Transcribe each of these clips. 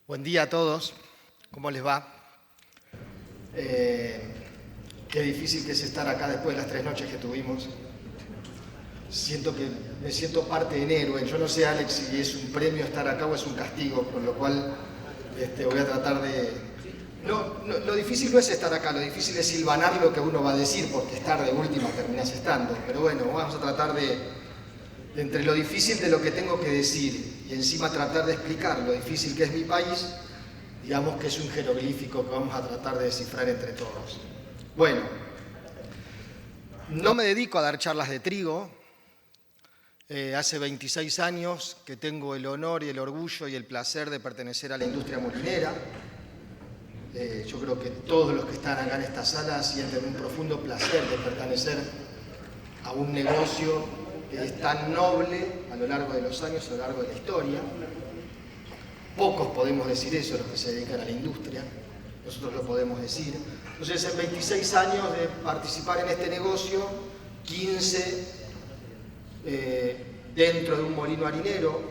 Buen día a todos, ¿cómo les va? Qué difícil que es estar acá después de las 3 noches que tuvimos. Me siento parte de un héroe. Yo no sé, Alex, si es un premio estar acá o es un castigo, con lo cual voy a tratar de... Lo difícil no es estar acá, lo difícil es hilvanar lo que uno va a decir, porque estar de última terminás estando. Pero bueno, vamos a tratar de entre lo difícil de lo que tengo que decir y encima tratar de explicar lo difícil que es mi país, digamos que es un jeroglífico que vamos a tratar de descifrar entre todos. Bueno, no me dedico a dar charlas de trigo. Hace 26 años que tengo el honor y el orgullo y el placer de pertenecer a la industria molinera. Yo creo que todos los que están acá en esta sala sienten un profundo placer de pertenecer a un negocio que es tan noble a lo largo de los años, a lo largo de la historia. Pocos podemos decir eso, los que se dedican a la industria. Nosotros lo podemos decir. Entonces, en 26 años de participar en este negocio, 15 dentro de un molino harinero,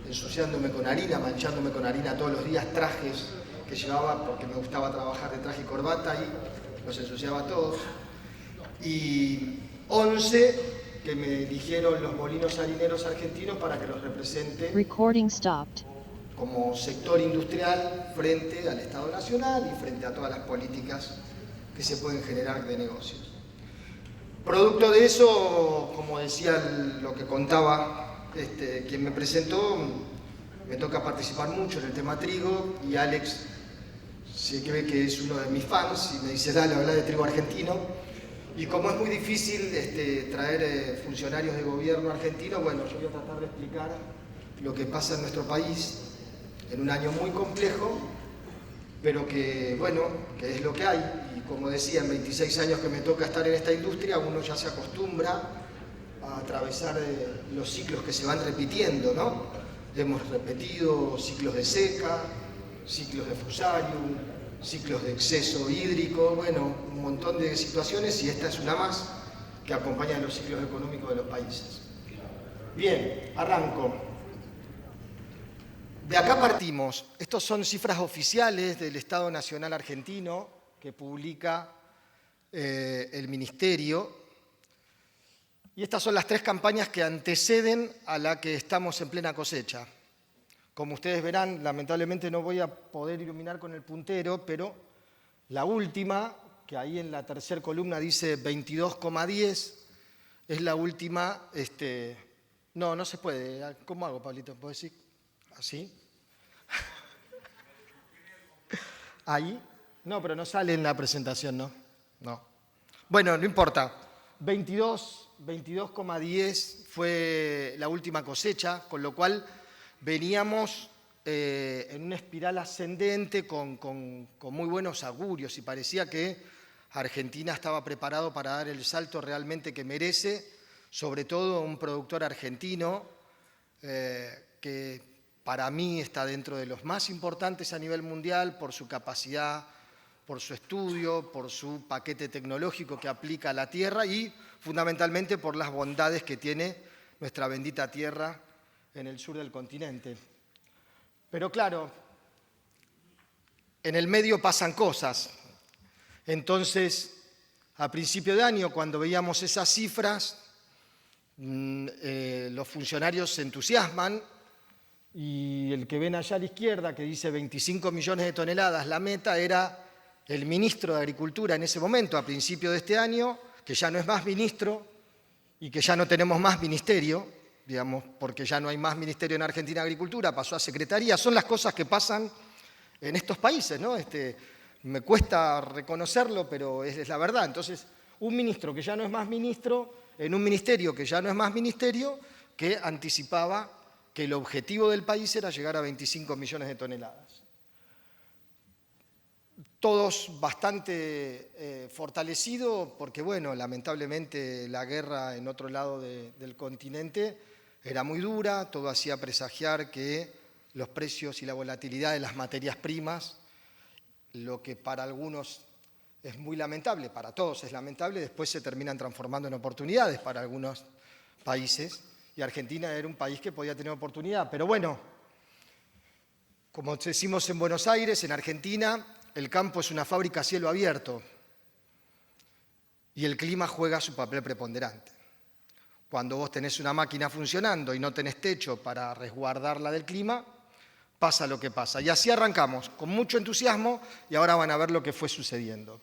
ensuciándome con harina, manchándome con harina todos los días, trajes que llevaba porque me gustaba trabajar de traje y corbata y los ensuciaba todos. Y 11 que me eligieron los molinos harineros argentinos para que los represente como sector industrial frente al Estado Nacional y frente a todas las políticas que se pueden generar de negocios. Producto de eso, como decía lo que contaba quien me presentó, me toca participar mucho en el tema trigo y Alex sé que ve que es uno de mis fans y me dice, dale, habla de trigo argentino. Y como es muy difícil traer funcionarios de gobierno argentino, bueno, yo voy a tratar de explicar lo que pasa en nuestro país en un año muy complejo, pero que, bueno, que es lo que hay. Y como decía, en 26 años que me toca estar en esta industria, uno ya se acostumbra a atravesar los ciclos que se van repitiendo, ¿no? Hemos repetido ciclos de seca, ciclos de fusarium, ciclos de exceso hídrico, bueno, un montón de situaciones y esta es una más que acompaña los ciclos económicos de los países. Bien, arranco. De acá partimos. Estos son cifras oficiales del Estado Nacional Argentino que publica el Ministerio. Y estas son las 3 campañas que anteceden a la que estamos en plena cosecha. Como ustedes verán, lamentablemente no voy a poder iluminar con el puntero, pero la última, que ahí en la tercera columna dice 22,10, es la última. No se puede. ¿Cómo hago, Pablito? ¿Puedo decir? ¿Así? ¿Ahí? No, pero no sale en la presentación, ¿no? No. Bueno, no importa. 22,10 fue la última cosecha, con lo cual veníamos en una espiral ascendente con muy buenos augurios y parecía que Argentina estaba preparado para dar el salto realmente que merece, sobre todo un productor argentino que para mí está dentro de los más importantes a nivel mundial por su capacidad, por su estudio, por su paquete tecnológico que aplica a la tierra y fundamentalmente por las bondades que tiene nuestra bendita tierra en el sur del continente. Pero claro, en el medio pasan cosas. Entonces, a principio de año, cuando veíamos esas cifras, los funcionarios se entusiasman y el que ven allá a la izquierda, que dice 25 millones de toneladas, la meta era el ministro de Agricultura en ese momento, a principio de este año, que ya no es más ministro y que ya no tenemos más ministerio, digamos, porque ya no hay más ministerio en Argentina de Agricultura, pasó a secretaría. Son las cosas que pasan en estos países, ¿no? Me cuesta reconocerlo, pero es la verdad. Entonces, un ministro que ya no es más ministro, en un ministerio que ya no es más ministerio, que anticipaba que el objetivo del país era llegar a 25 millones de toneladas. Todos bastante fortalecidos porque, bueno, lamentablemente la guerra en otro lado del continente era muy dura, todo hacía presagiar que los precios y la volatilidad de las materias primas, lo que para algunos es muy lamentable, para todos es lamentable, después se terminan transformando en oportunidades para algunos países, y Argentina era un país que podía tener oportunidad. Pero bueno, Como decimos en Buenos Aires, en Argentina, el campo es una fábrica a cielo abierto y el clima juega su papel preponderante. Cuando vos tenés una máquina funcionando y no tenés techo para resguardarla del clima, pasa lo que pasa. Y así arrancamos, con mucho entusiasmo, y ahora van a ver lo que fue sucediendo.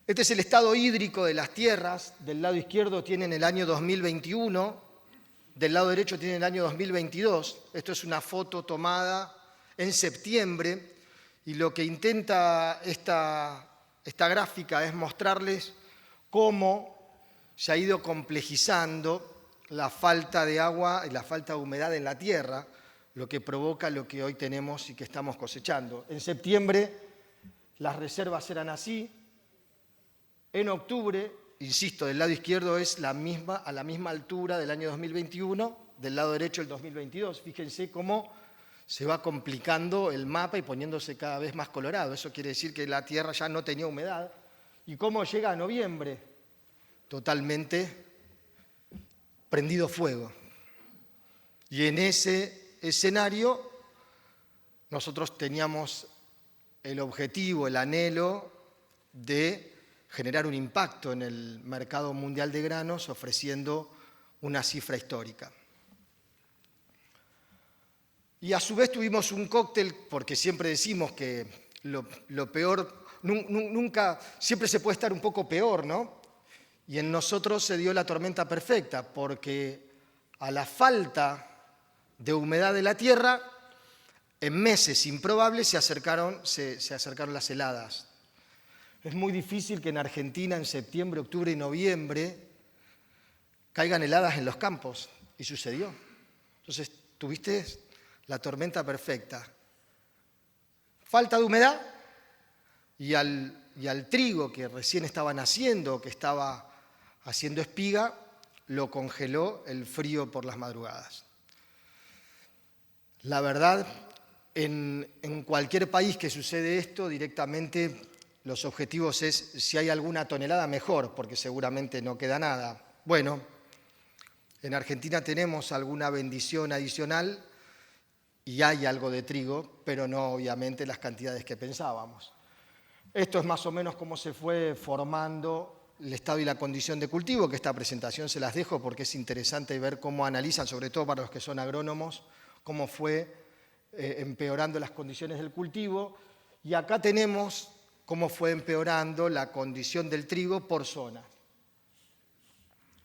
Este es el estado hídrico de las tierras. Del lado izquierdo tienen el año 2021, del lado derecho tienen el año 2022. Esto es una foto tomada en septiembre, y lo que intenta esta gráfica es mostrarles cómo se ha ido complejizando la falta de agua y la falta de humedad en la tierra, lo que provoca lo que hoy tenemos y que estamos cosechando. En septiembre las reservas eran así. En octubre, insisto, del lado izquierdo es a la misma altura del año 2021, del lado derecho el 2022. Fíjense cómo se va complicando el mapa y poniéndose cada vez más colorado. Eso quiere decir que la tierra ya no tenía humedad. ¿Y cómo llega a noviembre? Totalmente prendido fuego. Y en ese escenario nosotros teníamos el objetivo, el anhelo de generar un impacto en el mercado mundial de granos ofreciendo una cifra histórica. Y a su vez tuvimos un cóctel, porque siempre decimos que lo peor, nunca, siempre se puede estar un poco peor, ¿no? Y en nosotros se dio la tormenta perfecta, porque a la falta de humedad de la tierra, en meses improbables se acercaron las heladas. Es muy difícil que en Argentina en septiembre, octubre y noviembre caigan heladas en los campos, y sucedió. Entonces tuviste la tormenta perfecta. Falta de humedad y al trigo que recién estaba naciendo, que estaba haciendo espiga, lo congeló el frío por las madrugadas. La verdad, en cualquier país que sucede esto, directamente los objetivos es, si hay alguna tonelada, mejor, porque seguramente no queda nada. Bueno, en Argentina tenemos alguna bendición adicional y hay algo de trigo, pero no obviamente las cantidades que pensábamos. Esto es más o menos cómo se fue formando el estado y la condición de cultivo, que esta presentación se las dejo porque es interesante ver cómo analizan, sobre todo para los que son agrónomos, cómo fue empeorando las condiciones del cultivo. Y acá tenemos cómo fue empeorando la condición del trigo por zona.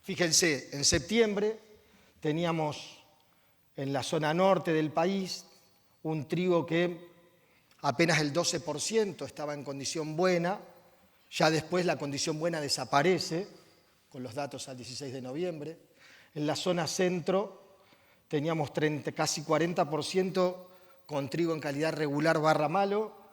Fíjense, en septiembre teníamos en la zona norte del país un trigo que apenas el 12% estaba en condición buena. Ya después la condición buena desaparece, con los datos al 16 de noviembre. En la zona centro teníamos casi 40% con trigo en calidad regular / malo.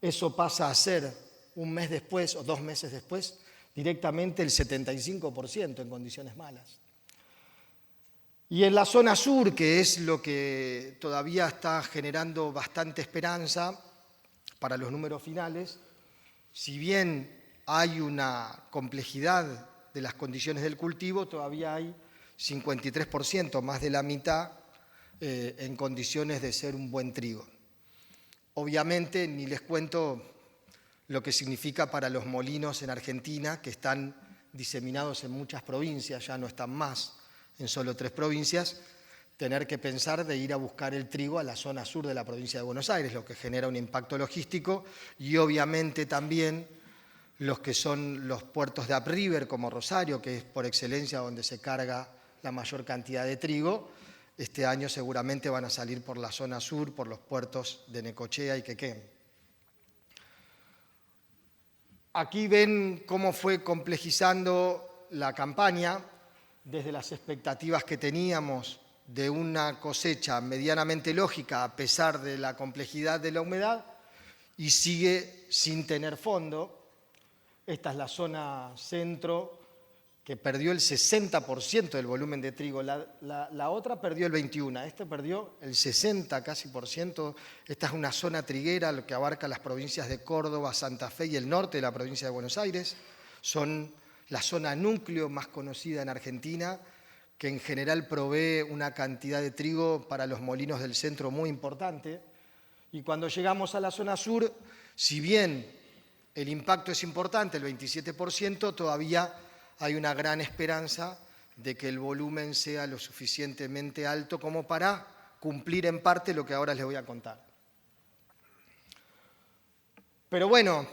Eso pasa a ser un mes después o 2 meses después directamente el 75% en condiciones malas. Y en la zona sur, que es lo que todavía está generando bastante esperanza para los números finales, si bien hay una complejidad de las condiciones del cultivo, todavía hay 53%, más de la mitad, en condiciones de ser un buen trigo. Obviamente, ni les cuento lo que significa para los molinos en Argentina, que están diseminados en muchas provincias, ya no están más en solo 3 provincias, tener que pensar de ir a buscar el trigo a la zona sur de la provincia de Buenos Aires, lo que genera un impacto logístico, y obviamente también los que son los puertos de upriver como Rosario, que es por excelencia donde se carga la mayor cantidad de trigo. Este año seguramente van a salir por la zona sur, por los puertos de Necochea y Quequén. Aquí ven cómo fue complejizando la campaña desde las expectativas que teníamos de una cosecha medianamente lógica a pesar de la complejidad de la humedad, y sigue sin tener fondo. Esta es la zona centro, que perdió el 60% del volumen de trigo. La otra perdió el 21%, esta perdió el 60% casi por ciento. Esta es una zona triguera, lo que abarca las provincias de Córdoba, Santa Fe y el norte de la provincia de Buenos Aires. Son la zona núcleo más conocida en Argentina, que en general provee una cantidad de trigo para los molinos del centro muy importante. Y cuando llegamos a la zona sur, si bien el impacto es importante, el 27%, todavía hay una gran esperanza de que el volumen sea lo suficientemente alto como para cumplir en parte lo que ahora les voy a contar. Pero bueno,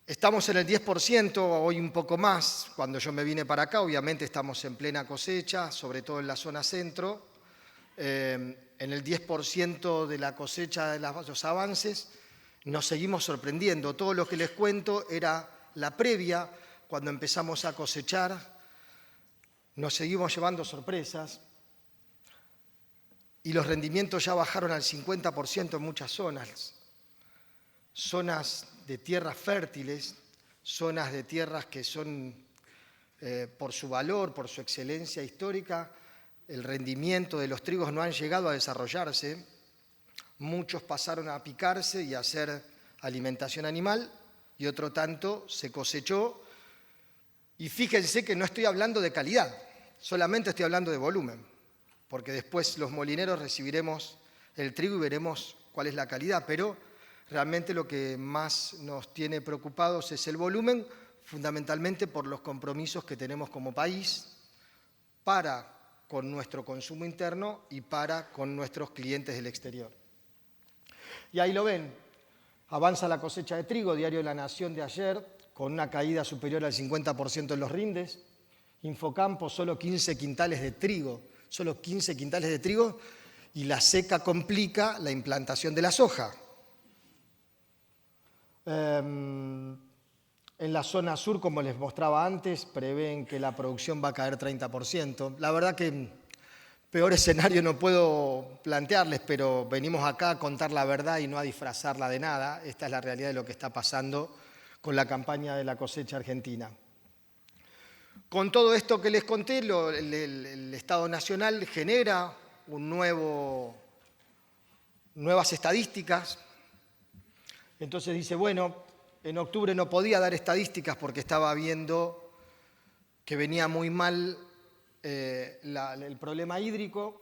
estamos en el 10%, hoy un poco más. Cuando yo me vine para acá, obviamente estamos en plena cosecha, sobre todo en la zona centro. En el 10% de la cosecha de los avances, nos seguimos sorprendiendo. Todo lo que les cuento era la previa, cuando empezamos a cosechar, nos seguimos llevando sorpresas y los rendimientos ya bajaron al 50% en muchas zonas. Zonas de tierras fértiles, zonas de tierras que son, por su valor, por su excelencia histórica, el rendimiento de los trigos no han llegado a desarrollarse. Muchos pasaron a picarse y a hacer alimentación animal y otro tanto se cosechó. Y fíjense que no estoy hablando de calidad, solamente estoy hablando de volumen, porque después los molineros recibiremos el trigo y veremos cuál es la calidad, pero realmente lo que más nos tiene preocupados es el volumen, fundamentalmente por los compromisos que tenemos como país para con nuestro consumo interno y para con nuestros clientes del exterior. Y ahí lo ven, avanza la cosecha de trigo, Diario de la Nación de ayer, con una caída superior al 50% en los rindes. Infocampo, solo 15 quintales de trigo, solo 15 quintales de trigo, y la seca complica la implantación de la soja. En la zona sur, como les mostraba antes, prevén que la producción va a caer 30%. La verdad que peor escenario no puedo plantearles, pero venimos acá a contar la verdad y no a disfrazarla de nada. Esta es la realidad de lo que está pasando con la campaña de la cosecha argentina. Con todo esto que les conté, el Estado Nacional genera nuevas estadísticas. Entonces dice, bueno, en octubre no podía dar estadísticas porque estaba viendo que venía muy mal el problema hídrico.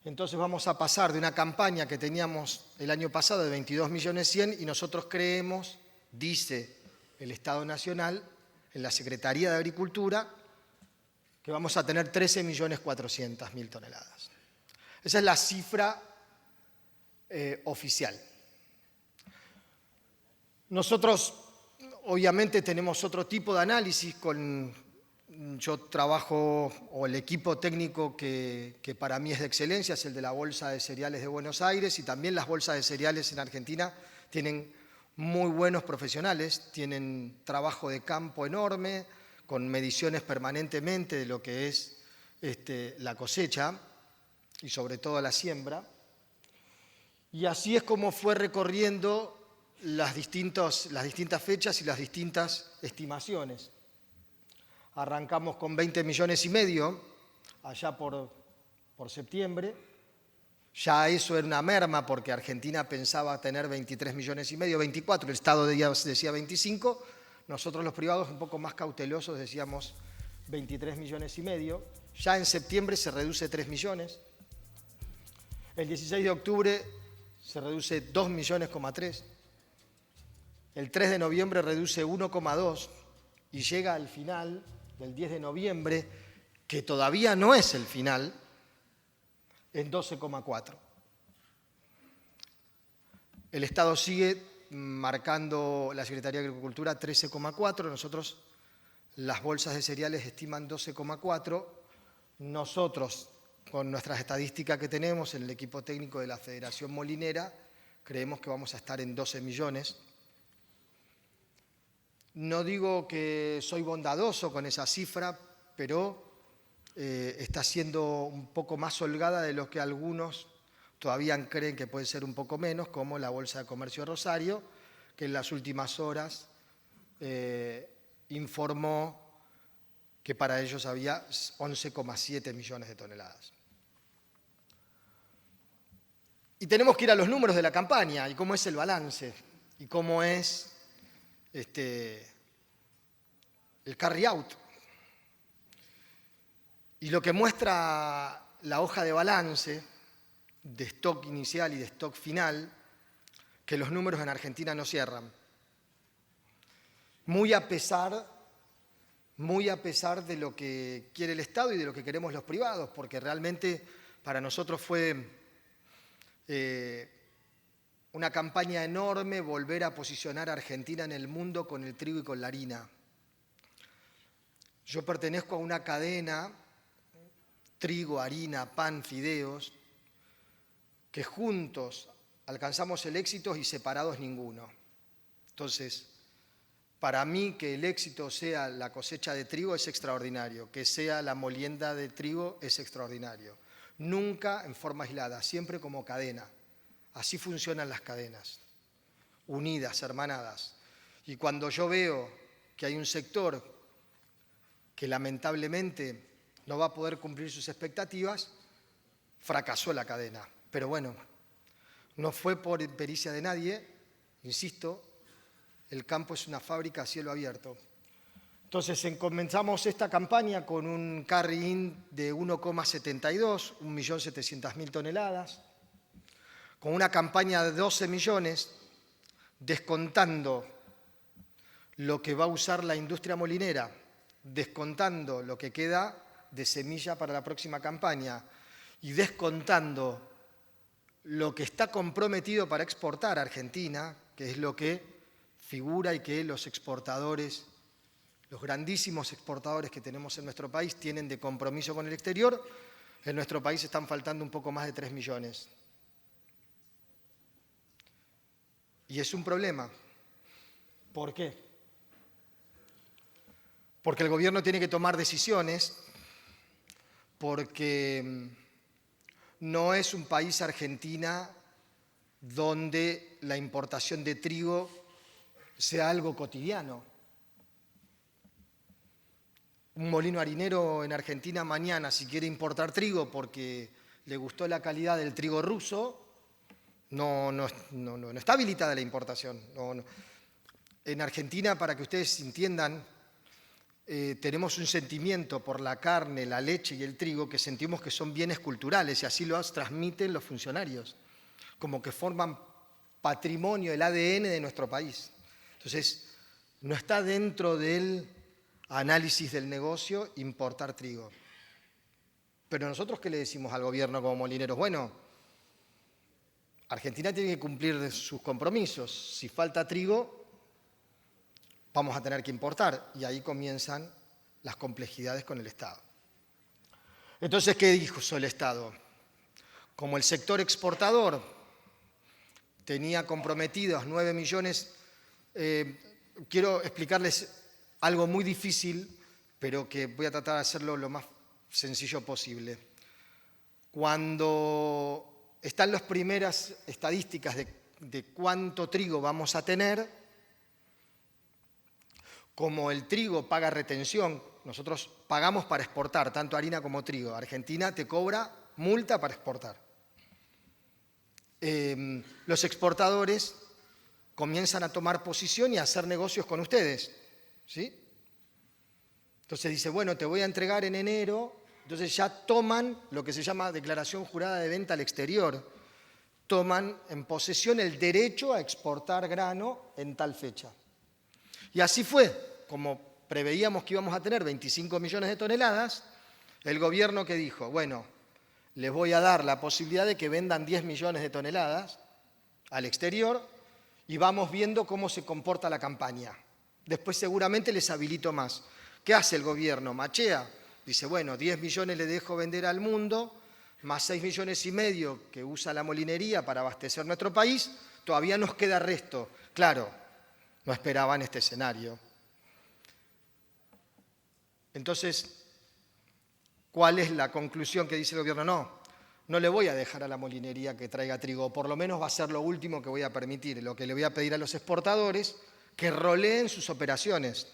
Entonces vamos a pasar de una campaña que teníamos el año pasado de 22.100.000 y nosotros creemos, dice el Estado Nacional, en la Secretaría de Agricultura, que vamos a tener 13.400.000 toneladas. Esa es la cifra oficial. Nosotros, obviamente, tenemos otro tipo de análisis. Yo trabajo, o el equipo técnico que para mí es de excelencia, es el de la Bolsa de Cereales de Buenos Aires, y también las bolsas de cereales en Argentina tienen muy buenos profesionales, tienen trabajo de campo enorme, con mediciones permanentemente de lo que es la cosecha y sobre todo la siembra. Y así es como fue recorriendo las distintas fechas y las distintas estimaciones. Arrancamos con 20,5 millones, allá por septiembre. Ya eso era una merma porque Argentina pensaba tener 23,5 millones, 24, el Estado decía 25, nosotros los privados un poco más cautelosos decíamos 23,5 millones. Ya en septiembre se reduce 3 millones. El 16 de octubre se reduce 2,3 millones. El 3 de noviembre reduce 1,2 y llega al final del 10 de noviembre, que todavía no es el final, en 12,4. El Estado sigue marcando, la Secretaría de Agricultura, 13,4. Nosotros, las bolsas de cereales estiman 12,4. Nosotros, con nuestras estadísticas que tenemos en el equipo técnico de la Federación Molinera, creemos que vamos a estar en 12 millones. No digo que soy bondadoso con esa cifra, pero está siendo un poco más holgada de lo que algunos todavía creen que puede ser un poco menos, como la Bolsa de Comercio de Rosario, que en las últimas horas informó que para ellos había 11,7 millones de toneladas. Y tenemos que ir a los números de la campaña y cómo es el balance y cómo es el carry out. Y lo que muestra la hoja de balance de stock inicial y de stock final, que los números en Argentina no cierran. Muy a pesar de lo que quiere el Estado y de lo que queremos los privados, porque realmente para nosotros fue una campaña enorme volver a posicionar a Argentina en el mundo con el trigo y con la harina. Yo pertenezco a una cadena, trigo, harina, pan, fideos, que juntos alcanzamos el éxito y separados ninguno. Entonces, para mí que el éxito sea la cosecha de trigo es extraordinario, que sea la molienda de trigo es extraordinario. Nunca en forma aislada, siempre como cadena. Así funcionan las cadenas, unidas, hermanadas. Y cuando yo veo que hay un sector que lamentablemente no va a poder cumplir sus expectativas, fracasó la cadena. Pero bueno, no fue por pericia de nadie, insisto, el campo es una fábrica a cielo abierto. Entonces comenzamos esta campaña con un carry-in de 1,72, 1.700.000 toneladas, con una campaña de 12 millones, descontando lo que va a usar la industria molinera, descontando lo que queda de semilla para la próxima campaña y descontando lo que está comprometido para exportar a Argentina, que es lo que figura y que los exportadores, los grandísimos exportadores que tenemos en nuestro país tienen de compromiso con el exterior. En nuestro país están faltando un poco más de 3 millones. Y es un problema. ¿Por qué? Porque el gobierno tiene que tomar decisiones, porque no es un país, Argentina, donde la importación de trigo sea algo cotidiano. Un molino harinero en Argentina mañana, si quiere importar trigo porque le gustó la calidad del trigo ruso, no está habilitada la importación. No. En Argentina, para que ustedes entiendan, tenemos un sentimiento por la carne, la leche y el trigo que sentimos que son bienes culturales y así los transmiten los funcionarios, como que forman patrimonio, el ADN de nuestro país. Entonces, no está dentro del análisis del negocio importar trigo. Pero nosotros, ¿qué le decimos al gobierno como molineros? Bueno, Argentina tiene que cumplir sus compromisos. Si falta trigo, vamos a tener que importar. Y ahí comienzan las complejidades con el Estado. Entonces, ¿qué dijo el Estado? Como el sector exportador tenía comprometidos 9 millones, quiero explicarles algo muy difícil, pero que voy a tratar de hacerlo lo más sencillo posible. Cuando están las primeras estadísticas de cuánto trigo vamos a tener, como el trigo paga retención, nosotros pagamos para exportar, tanto harina como trigo. Argentina te cobra multa para exportar. Los exportadores comienzan a tomar posición y a hacer negocios con ustedes, ¿sí? Entonces dice, bueno, te voy a entregar en enero, entonces ya toman lo que se llama declaración jurada de venta al exterior, toman en posesión el derecho a exportar grano en tal fecha. Y así fue, como preveíamos que íbamos a tener 25 millones de toneladas, el gobierno que dijo, bueno, les voy a dar la posibilidad de que vendan 10 millones de toneladas al exterior y vamos viendo cómo se comporta la campaña. Después seguramente les habilito más. ¿Qué hace el gobierno? Machea. Dice, bueno, 10 millones le dejo vender al mundo, más 6 millones y medio que usa la molinería para abastecer nuestro país, todavía nos queda resto. Claro, no esperaban este escenario. Entonces, ¿cuál es la conclusión que dice el gobierno? No le voy a dejar a la molinería que traiga trigo, por lo menos va a ser lo último que voy a permitir. Lo que le voy a pedir a los exportadores, que roleen sus operaciones.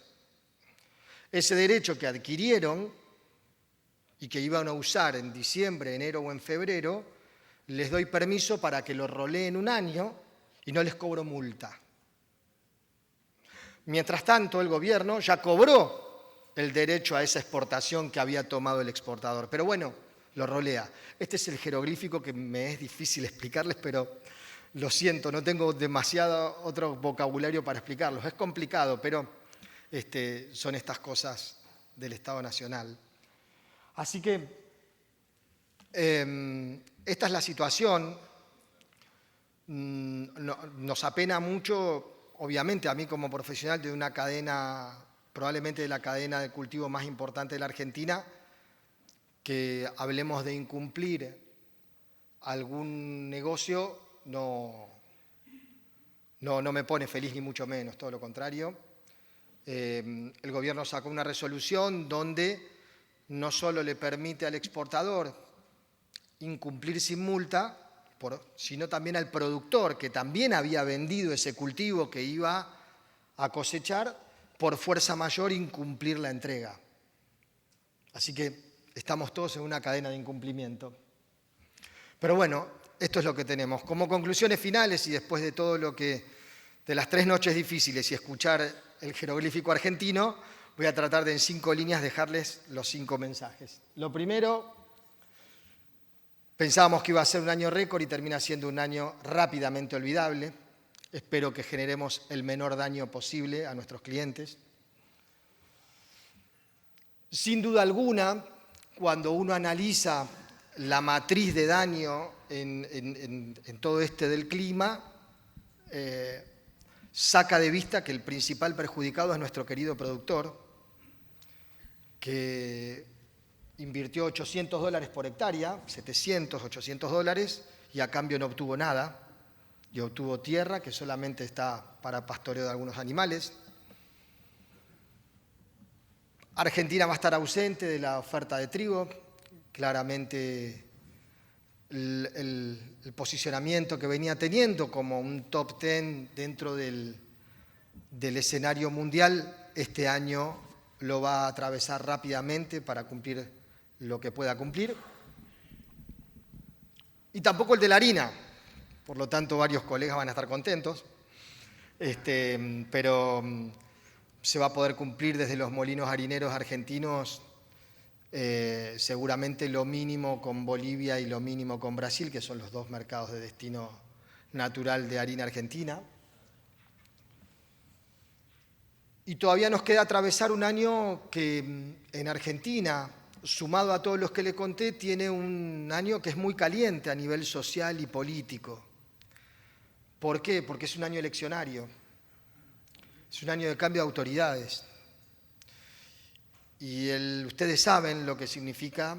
Ese derecho que adquirieron y que iban a usar en diciembre, enero o en febrero, les doy permiso para que lo roleen un año y no les cobro multa. Mientras tanto, el gobierno ya cobró el derecho a esa exportación que había tomado el exportador. Pero bueno, lo rolea. Este es el jeroglífico que me es difícil explicarles, pero lo siento, no tengo demasiado otro vocabulario para explicarlos. Es complicado, pero son estas cosas del Estado Nacional. Así que esta es la situación. Nos apena mucho, obviamente, a mí como profesional de una cadena, probablemente de la cadena de cultivo más importante de la Argentina, que hablemos de incumplir algún negocio, no me pone feliz ni mucho menos, todo lo contrario. El gobierno sacó una resolución donde no solo le permite al exportador incumplir sin multa, sino también al productor, que también había vendido ese cultivo que iba a cosechar, por fuerza mayor incumplir la entrega. Así que estamos todos en una cadena de incumplimiento. Pero bueno, esto es lo que tenemos. Como conclusiones finales y después de todo de las 3 noches difíciles y escuchar el jeroglífico argentino, voy a tratar de en 5 líneas dejarles los 5 mensajes. Lo primero, pensábamos que iba a ser un año récord y termina siendo un año rápidamente olvidable. Espero que generemos el menor daño posible a nuestros clientes. Sin duda alguna, cuando uno analiza la matriz de daño en todo del clima, saca de vista que el principal perjudicado es nuestro querido productor, que invirtió $800 por hectárea, 700, $800, y a cambio no obtuvo nada, y obtuvo tierra que solamente está para pastoreo de algunos animales. Argentina va a estar ausente de la oferta de trigo. Claramente el posicionamiento que venía teniendo como un top 10 dentro del escenario mundial, este año lo va a atravesar rápidamente para cumplir lo que pueda cumplir. Y tampoco el de la harina. Por lo tanto, varios colegas van a estar contentos. Pero se va a poder cumplir desde los molinos harineros argentinos seguramente lo mínimo con Bolivia y lo mínimo con Brasil, que son los 2 mercados de destino natural de harina argentina. Y todavía nos queda atravesar un año que en Argentina, sumado a todos los que le conté, tiene un año que es muy caliente a nivel social y político. ¿Por qué? Porque es un año eleccionario. Es un año de cambio de autoridades. Y ustedes saben lo que significa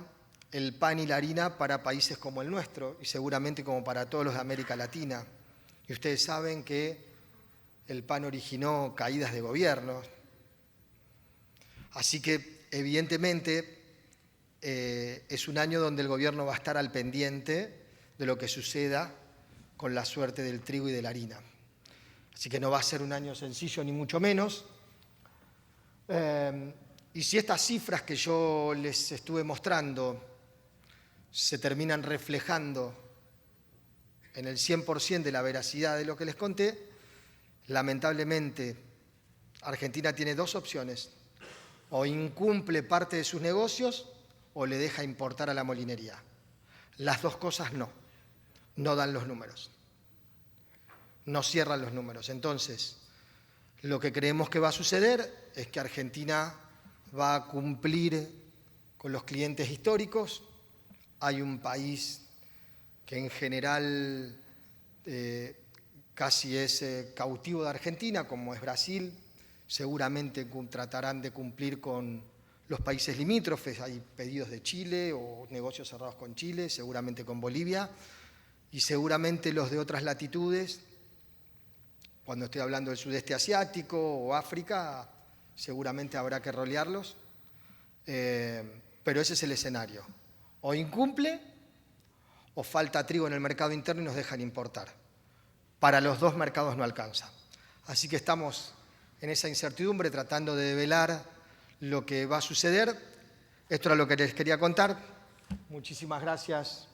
el pan y la harina para países como el nuestro y seguramente como para todos los de América Latina. Y ustedes saben que el pan originó caídas de gobiernos. Así que, evidentemente, es un año donde el gobierno va a estar al pendiente de lo que suceda con la suerte del trigo y de la harina. Así que no va a ser un año sencillo, ni mucho menos. Y si estas cifras que yo les estuve mostrando se terminan reflejando en el 100% de la veracidad de lo que les conté, lamentablemente Argentina tiene 2 opciones. O incumple parte de sus negocios o le deja importar a la molinería. Las 2 cosas no dan los números. No cierran los números. Entonces, lo que creemos que va a suceder es que Argentina va a cumplir con los clientes históricos. Hay un país que en general casi es cautivo de Argentina, como es Brasil. Seguramente tratarán de cumplir con los países limítrofes. Hay pedidos de Chile o negocios cerrados con Chile, seguramente con Bolivia, y seguramente los de otras latitudes. Cuando estoy hablando del sudeste asiático o África, seguramente habrá que rolearlos, pero ese es el escenario. O incumple o falta trigo en el mercado interno y nos dejan importar. Para los 2 mercados no alcanza. Así que estamos en esa incertidumbre tratando de develar lo que va a suceder. Esto era lo que les quería contar. Muchísimas gracias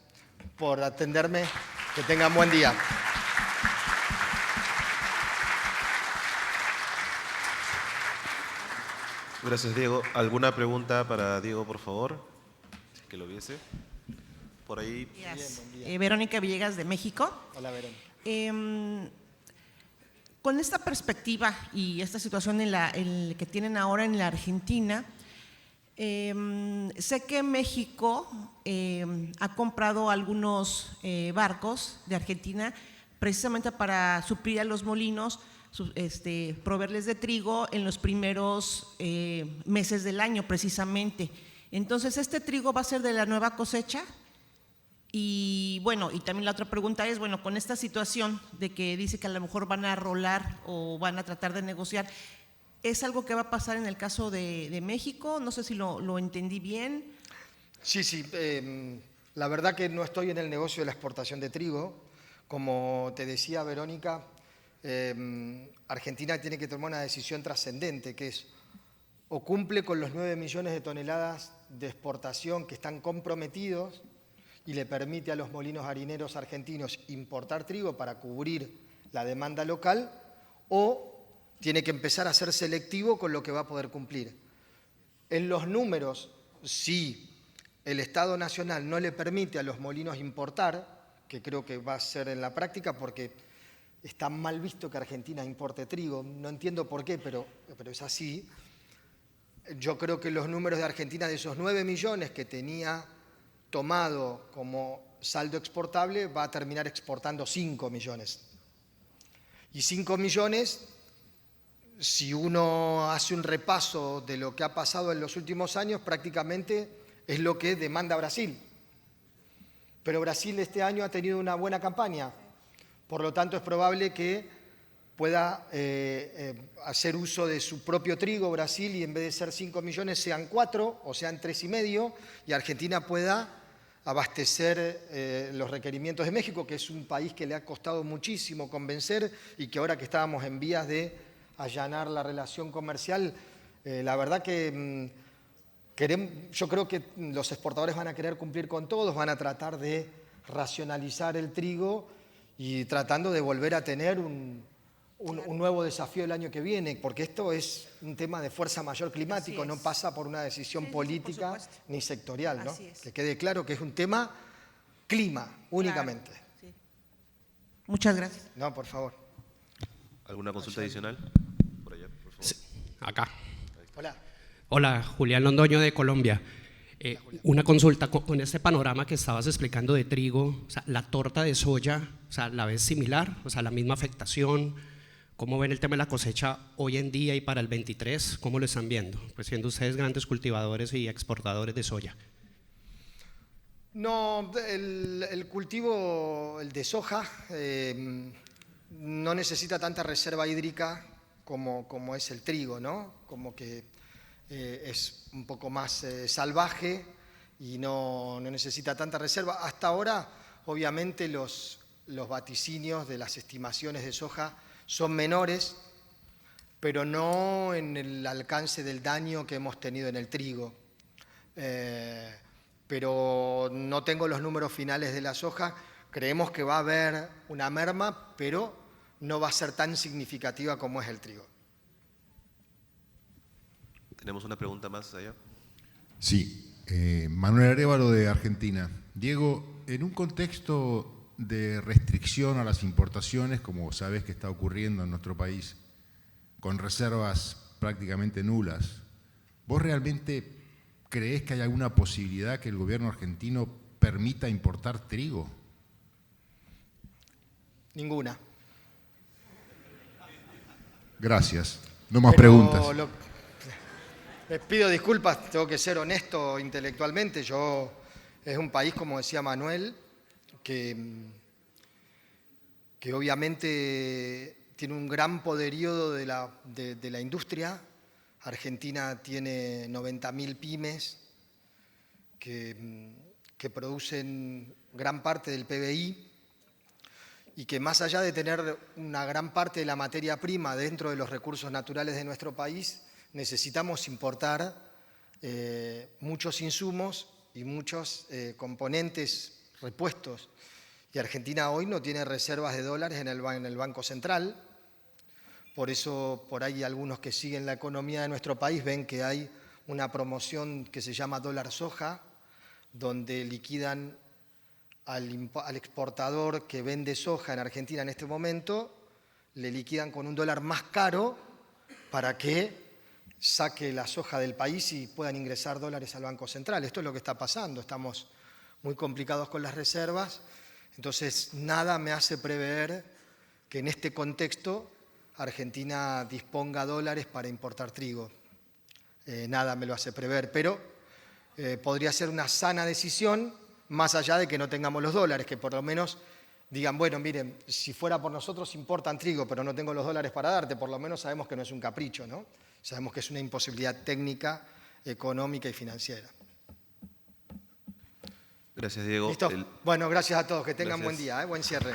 por atenderme. Que tengan buen día. Gracias, Diego. ¿Alguna pregunta para Diego, por favor? Si es que lo viese. Por ahí. Verónica Villegas, de México. Hola, Verónica. Con esta perspectiva y esta situación que tienen ahora en la Argentina, sé que México ha comprado algunos barcos de Argentina precisamente para suplir a los molinos, proveerles de trigo en los primeros meses del año precisamente. Entonces, ¿este trigo va a ser de la nueva cosecha? Y bueno, y también la otra pregunta es, bueno, con esta situación de que dice que a lo mejor van a rolar o van a tratar de negociar, ¿es algo que va a pasar en el caso de México? No sé si lo entendí bien. Sí, la verdad que no estoy en el negocio de la exportación de trigo. Como te decía Verónica, Argentina tiene que tomar una decisión trascendente, que es o cumple con los 9 millones de toneladas de exportación que están comprometidos y le permite a los molinos harineros argentinos importar trigo para cubrir la demanda local, o tiene que empezar a ser selectivo con lo que va a poder cumplir. En los números, si el Estado Nacional no le permite a los molinos importar, que creo que va a ser en la práctica porque está mal visto que Argentina importe trigo, no entiendo por qué, pero es así. Yo creo que los números de Argentina, de esos 9 millones que tenía tomado como saldo exportable, va a terminar exportando 5 millones. Y 5 millones, si uno hace un repaso de lo que ha pasado en los últimos años, prácticamente es lo que demanda Brasil. Pero Brasil este año ha tenido una buena campaña, por lo tanto es probable que pueda hacer uso de su propio trigo Brasil y en vez de ser 5 millones sean 4 o sean 3,5, y Argentina pueda abastecer los requerimientos de México, que es un país que le ha costado muchísimo convencer y que ahora que estábamos en vías de allanar la relación comercial, la verdad que yo creo que los exportadores van a querer cumplir con todos, van a tratar de racionalizar el trigo y tratando de volver a tener un nuevo desafío el año que viene, porque esto es un tema de fuerza mayor climático, no pasa por una decisión política ni sectorial, ¿no? Que quede claro que es un tema clima únicamente. Claro, sí. Muchas gracias. No, por favor. ¿Alguna consulta adicional? Por allá, por favor. Sí, acá. Hola. Hola, Julián Londoño de Colombia. Una consulta con este panorama que estabas explicando de trigo, o sea, la torta de soya, o sea, ¿la ves similar? O sea, la misma afectación. ¿Cómo ven el tema de la cosecha hoy en día y para el 23? ¿Cómo lo están viendo? Pues siendo ustedes grandes cultivadores y exportadores de soya. No, el cultivo, el de soja, no necesita tanta reserva hídrica como es el trigo, ¿no? Como que es un poco más salvaje y no necesita tanta reserva. Hasta ahora, obviamente, los vaticinios de las estimaciones de soja son menores, pero no en el alcance del daño que hemos tenido en el trigo. Pero no tengo los números finales de la soja. Creemos que va a haber una merma, pero no va a ser tan significativa como es el trigo. Tenemos una pregunta más allá. Sí, Manuel Arévalo de Argentina. Diego, en un contexto de restricción a las importaciones, como sabes que está ocurriendo en nuestro país, con reservas prácticamente nulas, ¿vos realmente creés que hay alguna posibilidad que el gobierno argentino permita importar trigo? Ninguna. Gracias. No más preguntas. Les pido disculpas, tengo que ser honesto intelectualmente. Es un país, como decía Manuel, que obviamente tiene un gran poderío de la industria. Argentina tiene 90.000 pymes que producen gran parte del PBI y que más allá de tener una gran parte de la materia prima dentro de los recursos naturales de nuestro país, necesitamos importar muchos insumos y muchos componentes, repuestos. Y Argentina hoy no tiene reservas de dólares en el Banco Central, Por eso, por ahí algunos que siguen la economía de nuestro país ven que hay una promoción que se llama dólar soja, donde liquidan al exportador que vende soja en Argentina en este momento, le liquidan con un dólar más caro para que saque la soja del país y puedan ingresar dólares al Banco Central. Esto es lo que está pasando, estamos muy complicados con las reservas, entonces nada me hace prever que en este contexto Argentina disponga dólares para importar trigo. Nada me lo hace prever, pero podría ser una sana decisión, más allá de que no tengamos los dólares, que por lo menos digan, bueno, miren, si fuera por nosotros importan trigo, pero no tengo los dólares para darte, por lo menos sabemos que no es un capricho, ¿no? Sabemos que es una imposibilidad técnica, económica y financiera. Gracias, Diego. ¿Listo? Bueno, gracias a todos, que tengan Gracias. buen día, buen cierre.